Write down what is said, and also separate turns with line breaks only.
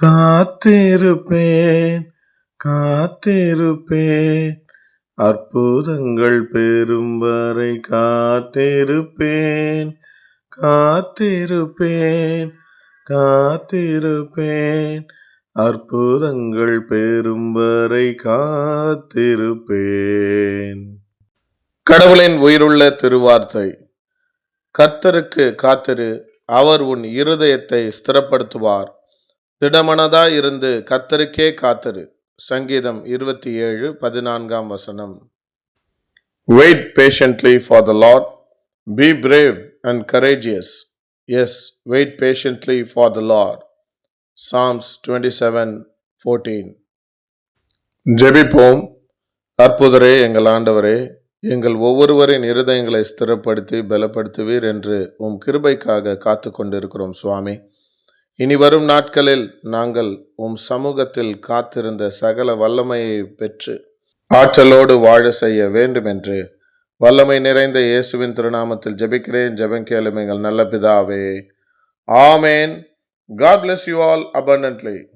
காத்திருப்பேன் காத்திருப்பேன் அற்புதங்கள் பெறும் வரை காத்திருப்பேன் காத்திருப்பேன் காத்திருப்பேன் அற்புதங்கள் பெறும் வரை காத்திருப்பேன். கடவுளின் உயிருள்ள திருவார்த்தை. கர்த்தருக்கு காத்திரு, அவர் உன் இருதயத்தை ஸ்திரப்படுத்துவார். திடமனதாய் இருந்து கர்த்தருக்கே காத்திரு. சங்கீதம் 27:14. Wait patiently for the Lord. Be brave and courageous. Yes, wait patiently for the Lord. Psalms 27:14. ஜெபிப்போம். அற்புதரே, எங்கள் ஆண்டவரே, எங்கள் ஒவ்வொருவரின் இருதயங்களை ஸ்திரப்படுத்தி பலப்படுத்துவீர் என்று உம் கிருபைக்காக காத்து கொண்டிருக்கிறோம் சுவாமி. இனி வரும் நாட்களில் நாங்கள் உம் சமூகத்தில் காத்திருந்த சகல வல்லமையை பெற்று ஆற்றலோடு வாழ செய்ய வேண்டும் என்று வல்லமை நிறைந்த இயேசுவின் திருநாமத்தில் ஜெபிக்கிறேன். ஜெபம் கேளும் எங்கள் நல்ல பிதாவே. ஆமேன். God bless you all abundantly.